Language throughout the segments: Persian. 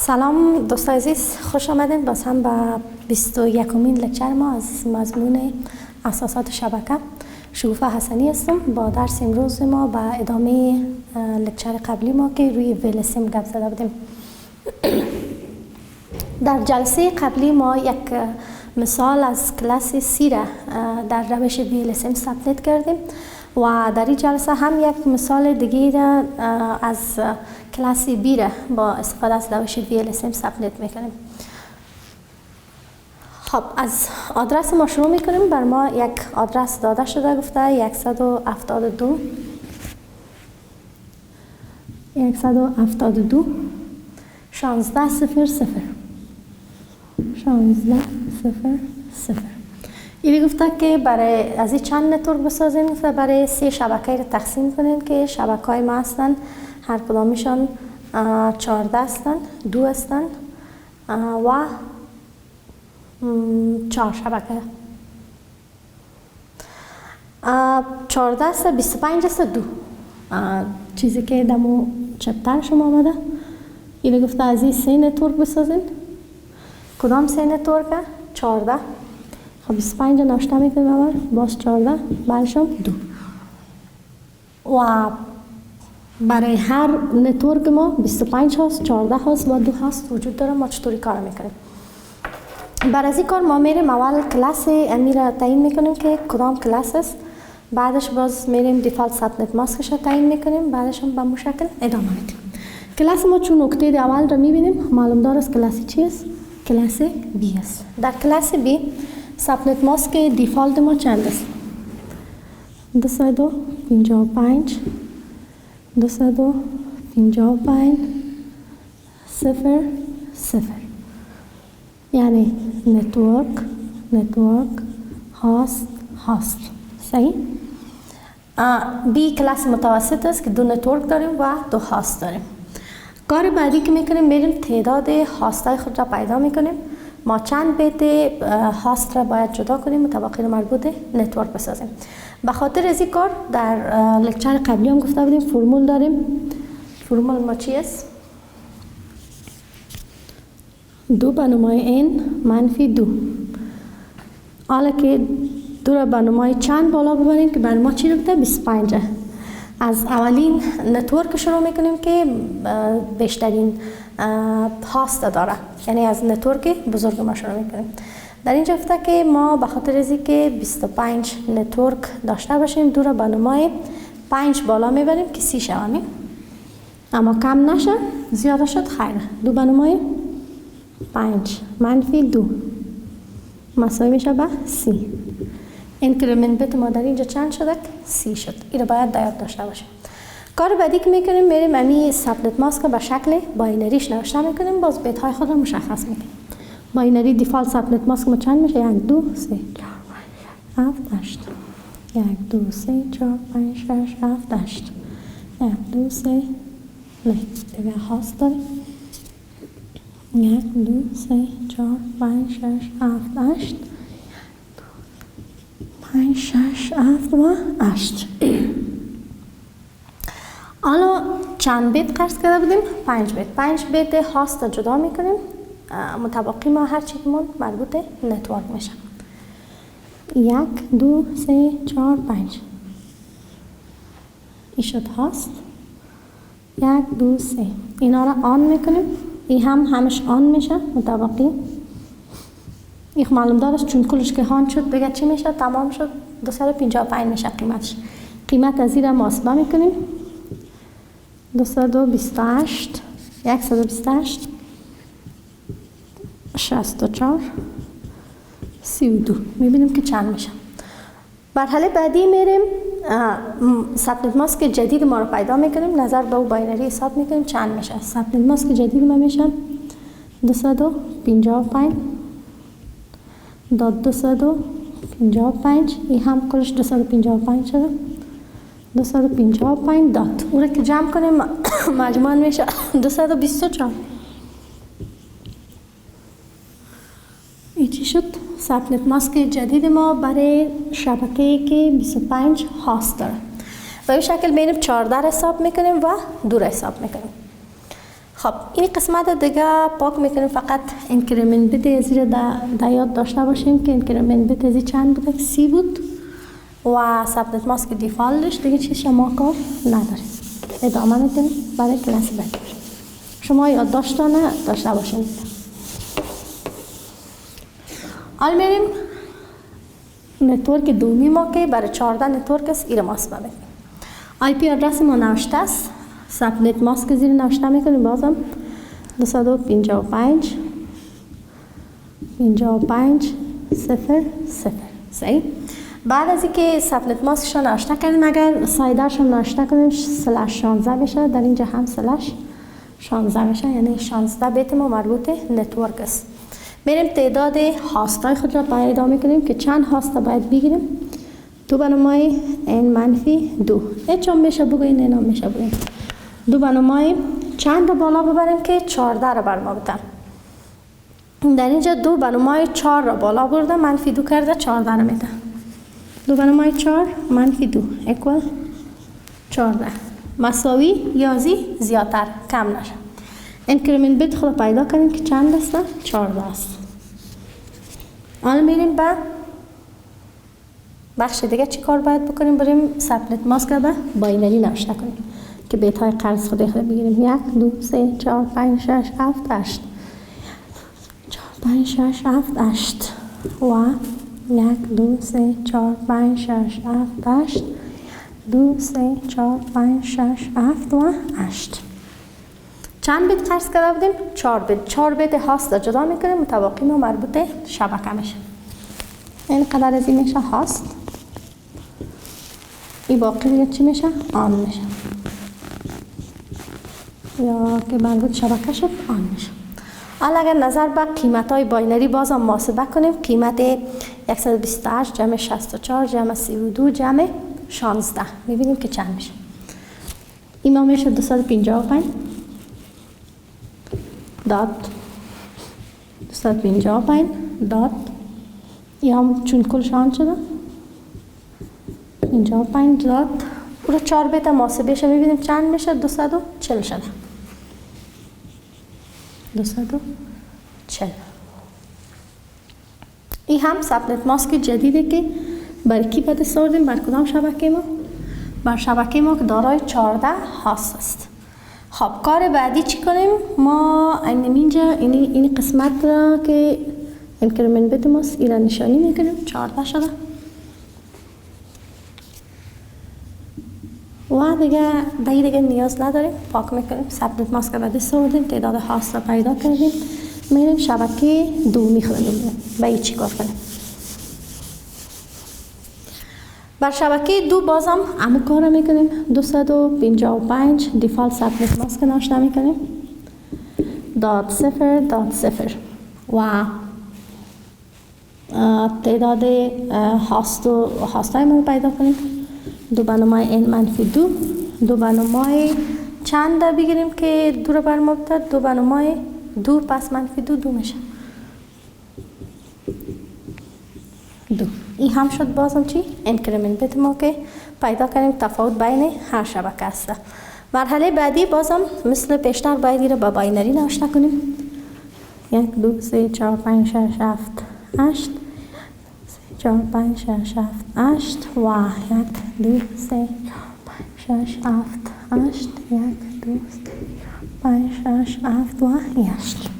سلام دوست عزیز، خوش آمدین باز هم به 21مین لکچر ما از مضمون اساسات شبکه. شگوفه حسنی هستم. با درس امروز ما به ادامه لکچر قبلی ما که روی ویلسیم گپ زده بودیم. در جلسه قبلی ما یک مثال از کلاس سی را در روش ویلسیم ثبت کردیم و در این جلسه هم یک مثال دیگه را از کلاس بی را با استفاده از روش ویلسیم ثبت میکنیم. خب از آدرس ما شروع میکنیم. بر ما یک آدرس داده شده، گفته 172 1600 اینی گفته که برای از این چند نتورک بسازیم. گفته برای 3 شبکه رو تقسیم کنیم که شبکه های ما هستن، هر کدامشان 14 هستن، 2 هستن و 4 شبکه. 14 است، 25 است، 2 چیزی که دمو چپتر شما آمده. اینی گفته از این 3 نتورک بسازیم. کدام 3 نتورک؟ 14. خب 25 ناشته میکنیم اول، باز 14 بعدشم 2 و برای هر نتورک ما 25 هست، 14 هست و 2 هست وجود داره. ما چطوری کار میکنیم؟ برای از این کار ما میریم اول کلاس امی را تعیین میکنیم که کدام کلاس است. بعدش باز میریم دیفالت سابنت ماسکش را تعیین میکنیم. بعدش هم به مشکل ادامه میدیم. کلاس ما چون نکته اول را میبینیم، معلوم دار است کلاس چی است؟ کلاس بی است. در کلاس بی سابنت ماسک دیفالت ما چند است؟ 255 0 0 یعنی نتورک هاست. صحیح؟ بی کلاس متوسط است که 2 نتورک داریم و 2 هاست داریم. کار بعدی که میکنیم میریم تعداد هاست های خود را پیدا میکنیم. ما چند بیت هاست را باید جدا کنیم و طبقه مربوط نتورک بسازیم. به خاطر از این کار در لکچر قبلی هم گفته بودیم فرمول داریم. فرمول ما چی است؟ 2 به نمای n منفی 2. حالا که 2 را به نمای چند بالا ببریم که بر ما چی رو بده؟ 25. از اولین نتورک شروع میکنیم که بیشترین هاست داره، یعنی از نتورک بزرگ ما شروع میکنیم. در اینجا گفته که ما به خاطر از اینکه 25 نتورک داشته باشیم 2 را به نمای 5 بالا میبریم که 30 شویم. اما کم نشه، زیاده شد خیره. 2 به نمای 5 منفی 2 مساوی میشه به 30. اینکریمنت بیت ما در اینجا چند شده؟ 30 شد. این رو باید یاد داشته باشیم. کار بعدی که میکنیم میریم امی سابنت ماسک به شکل باینریش نوشته میکنیم. باز بیت های خود رو مشخص میکنیم. باینری دیفالت سابنت ماسک ما چند میشه؟ 1 2 3 4 5 7 8. 1 2 3 4 5 6 7 8. 1 2 3 نه دیگه هاست داریم. 1 2 3 4 5 6 7 8 5 6 7 و 8. حالا چند بیت قرض کرده بودیم؟ 5 بیت. 5 بیت هاست را جدا میکنیم. مطابقی ما هر چی که مربوط نتورک میشه. 1 2 3 4 5 این شد هاست. 1 2 3 اینا را آن میکنیم. این هم همش آن میشه مطابقی. این معلوم دارست چون کلش که هان شد بگه چی میشه؟ تمام شد 255 میشه قیمتش. قیمت از این را محاسبه میکنیم. 228 128 64 32 میبینیم که چند میشه. مرحله بعدی میریم سابنت ماسک جدید ما رو پیدا میکنیم. نظر به او باینری حساب میکنیم چند میشه. سابنت ماسک جدید ما میشه 255 255. این هم کلش 255 شده. 255 دات. او را که جمع کنیم مجموعاً میشه 224. این چی شد؟ سابنت ماسک جدید ما برای شبکه‌ای که 25 هاست داره. به این شکل میریم 14 حساب میکنیم و 2 حساب میکنیم. خب این قسمت دیگه پاک میکنیم. فقط اینکریمنت بیت از در یاد داشته باشیم که اینکریمنت بیت از چند بوده؟ 30 بود و ثبت ماسک دیفالتش دیگه چیز شما کار نداریم. ادامه میدیم برای کلاس بعد. شما یاد داشته باشین. حال میریم نتورک دومی ما که برای 14 نتورک است ایره ماسک ببینیم. آی پی آدرس ما نوشته است. سبنت ماسک زیر نوشته میکنیم. بازم 255 55 0 0. صحیح. بعد از اینکه سبنت ماسکش نوشته کردیم اگر سایدرش هم نوشته کنیم /16 میشه. در اینجا هم /16 میشه، یعنی 16 بیت ما مربوط نتورک است. میریم تعداد هاستای خود را پیدا میکنیم که چند هاست باید بگیریم. 2 به نمای n-2. هیچ هم میشه بگوین، این هم میشه بگوین. 2 به نمای چند را بالا ببریم که 14 را بر ما بده. در اینجا 2 به نمای 4 را بالا برده -2 کرده 14 را میده. 2 به نمای 4 -2 equal 14. مساوی یازی زیادتر کم نشه. اینکریمنت بیت خود پیدا کنیم که چند است؟ 14 است. حالا میریم به بخش دیگه چی کار باید بکنیم؟ بریم سبنت ماسک را به باینری نوشته کنیم که بیت های قرض خود بگیریم. 1 2 3 4 5 6 7 8 4 5 6 7 8 و 1 2 3 4 5 6 7 8 2 3 4 5 6 7 و 8. چند بیت قرض کرده بودیم؟ 4 بیت. 4 بیت هاست را جدا میکنیم. متواقی ما مربوط شبکه میشه. این قدر از این میشه هاست. این باقی دیگه چی میشه؟ آن میشه. یا که مربوط شبکه شد آن میشه. حالا اگر نظر به قیمت های باینری باز هم محاسبه کنیم، قیمت 128 جمع 64 جمع 32 جمع 16 میبینیم که چند میشه. این ما میشه 255 دات 255 دات یا هم چون کلش آن شده 55 دات رو 4 بیت محاسبه شه میبینیم چند میشه. 240 شده. 240. این هم سبنت ماسک جدیده که برای کی بده سردیم؟ بر کدام شبکه ما؟ بر شبکه ما که دارای 14 هاست است. خب کار بعدی چی کنیم؟ ما اینجا این قسمت را که اینکریمنت بیت ماست ایران نشانی میکنیم. 14 شده و دیگه نیاز نداریم. پاک میکنیم. سبنت ماسک بعد سردیم. تعداد هاست را پیدا کردیم. میریم شبکه دومی خودمون به این چی کار کنیم؟ بر شبکه 2 بازم همون کار را میکنیم. 255 دیفالت سبنت ماسک نوشته میکنیم. دات 0 دات 0 و تعداد هاستای ما پیدا کنیم. 2 به نمای n-2. 2 به نمای چند بگیریم که 2 رو بر ما بده؟ 2 به نمای 2 پس -2 2 میشه. 2. این هم شد. بازم چی؟ اینکریمنت بیت ما که پیدا کنیم تفاوت بین هر شبکه است. مرحله بعدی بازم مثل پیشتر باید این رو با باینری نوشته کنیم. 1 2 3 4 5 6 7 8 4 5 6 7 8 و 1 2 3 4 5 6 7 8 1 2 3 5 6 7 و 8.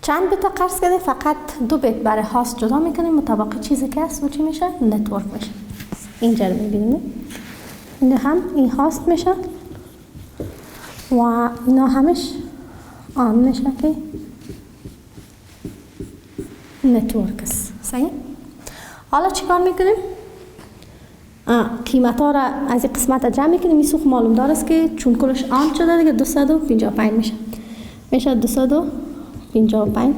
چند بیت قرض کردیم؟ فقط 2 بیت برای هاست جدا میکنیم. مطابق چیزی که هست و چی میشه؟ نتورک میشه. اینجا رو میبینیم. اینجا هم این هاست میشه و اینا همش آن میشه که نتورک است. صحیح؟ حالا چیکار میکنیم؟ قیمت ها را از این قسمت جمع میکنیم. این سوخت معلوم دار است که چون کلش آن شده دیگه 255 میشه. میشه 255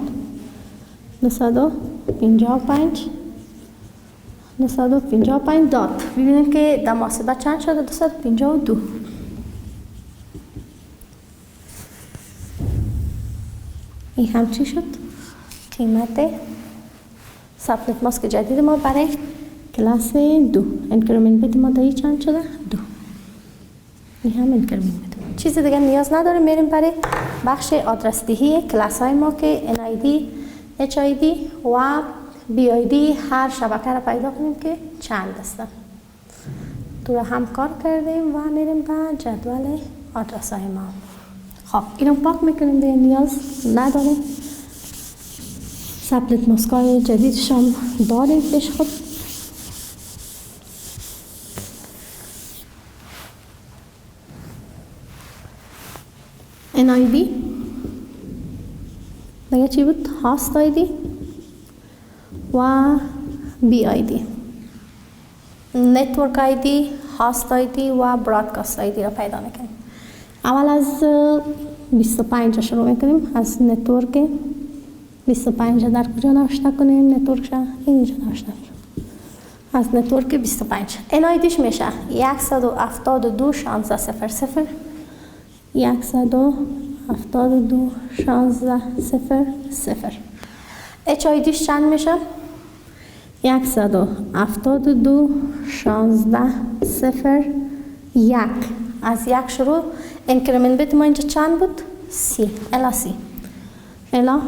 255 دات. ببینید که در محاسبه چند شده؟ 252. این هم چی شد؟ قیمت سبنت ماسک جدید ما برای کلاس 2. اینکریمنت بیت ما دایی چند شده؟ 2. این هم اینکریمنت بیت. چیز دیگه نیاز نداریم. میریم برای بخش آدرس دهی کلاس های ما که NID HID و BID هر شبکه را پیدا کنیم که چند هستن. دور هم کار کردیم و میریم به جدول آدرس های ما. خب اینو پاک میکنیم، دیگه نیاز نداریم. سپلیت ماسکای جدیدش هم داریم پیش خود. NID دیگه چی بود؟ هاست ID و BID. نتورک ID، هاست ID و برادکاست ID را پیدا میکنیم. اول از 25 شروع میکنیم. از نتورک 25 در کجا نوشته کنیم؟ نتورک اینجا نوشته کنیم. از نتورک 25 NIDش میشه 172 16 00 172 16 00. HIDش چند میشه؟ 172 16 01. از یک شروع. انکریمنت بیت ما اینجا چند بود؟ سی. الا سی. الا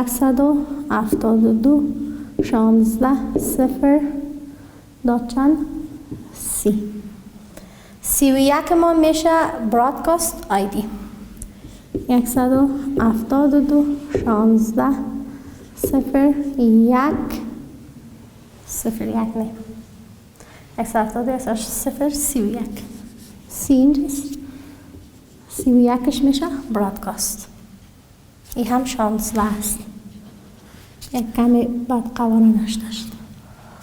172 16 دات چند؟ سی. 31 ما میشه برادکاست ID. 172 16 01 نه 172 31 سی اینجاست. 31ش میشه برادکاست. این هم 16 است. یک کمی بد قوانین نشد.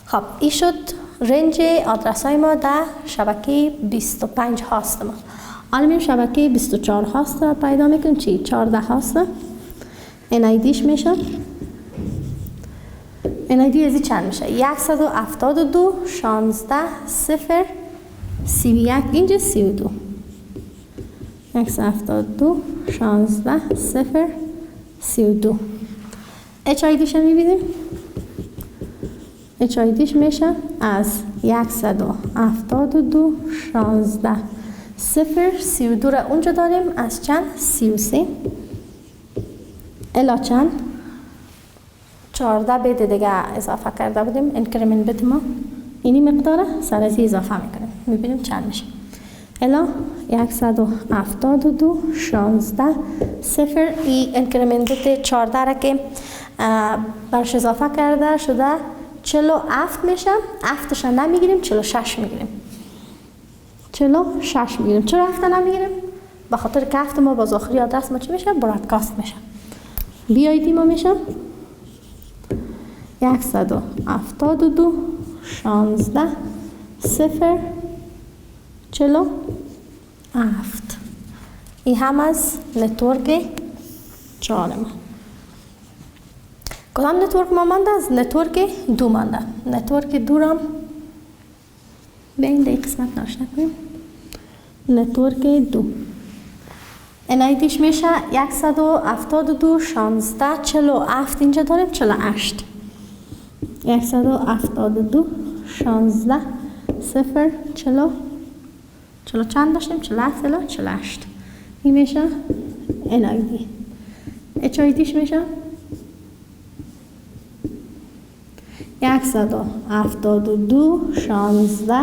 خب این شد رنج آدرس های ما در شبکه 25 هاست ما. حالا میریم شبکه 24 هاست را پیدا میکنیم. چی؟ 14 هاست. NIDش میشه NID ازی چند میشه؟ 172 16 31 اینجا 32. 172 16 32. HIDش رو میبینیم. HIDش میشه از 172 16 32 را اونجا داریم. از چند؟ 33 الا چند؟ 14 بیت دیگه اضافه کرده بودیم. انکریمنت بیت ما اینی مقداره سر از اضافه میکنیم. میبینیم چند میشه. الا 172 16 این انکریمنت بیت 14 را که برش اضافه کرده شده 47 میشه. 7ش نمیگیریم، 46 میگیریم. 46 میگیریم. چرا 7 نمیگیریم؟ به خاطر که 7 ما باز آخری آدرس ما چی میشه؟ برادکاست میشه. BID ما میشه 172 16 47. این هم از نتورک 4 ما. کدام نتورک ما مانده؟ از نتورک 2 مانده. نتورک 2 را به این دی قسمت ناشته کنیم. نتورک 2 NIDش میشه 172 16 47. اینجا داریم 48. 172 16 40 چند داشتیم؟ 47 الا 48. این میشه NID. HIDش میشه 172 16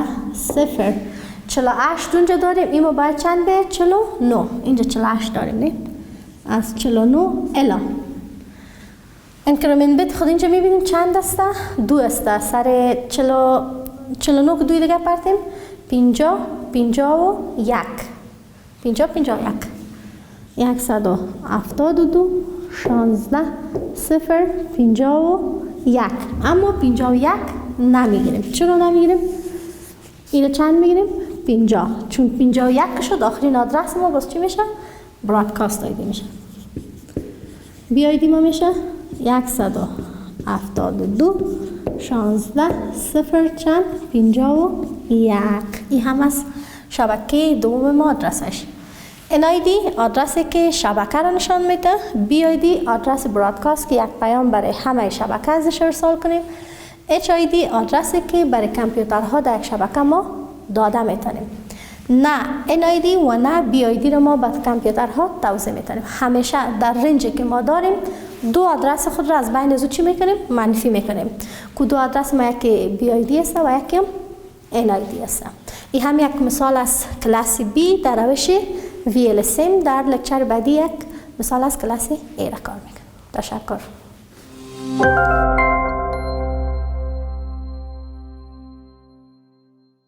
48. اونجا داریم. این ما باید چند به 49. اینجا 48 داریم نه؟ از 49 الا انکریمنت بیت خود اینجا میبینیم چند است؟ 2 است. سر 49 که 2 دیگه پرتیم 50 51 50 51 172 16 51. اما 51 نمیگیریم. چرا نمیگیریم؟ اینو چند میگیریم؟ 50. چون 51 شد آخرین آدرس ما باز چی میشه؟ برادکاست ID میشه. BID ما میشه 172 16 چند 51. این هم از شبکه دوم ما آدرسش. NID آدرسی که شبکه را نشان میده. BID آدرس برادکاست که یک پیام برای همه شبکه ازش ارسال کنیم. HID آدرسی که برای کامپیوترها در یک شبکه ما داده میتونیم. نه NID و نه BID رو ما به کامپیوترها توزیع میکنیم. همیشه در رنجی که ما داریم دو آدرس خود را از بین از چی میکنیم؟ منفی میکنیم. که دو آدرس ما یکی BID است و یکی NID است. این هم یک مثال از کلاس B در روش VLSM. در لکچر بعدی یک مثال از کلاس A را کار میکنیم. تشکر.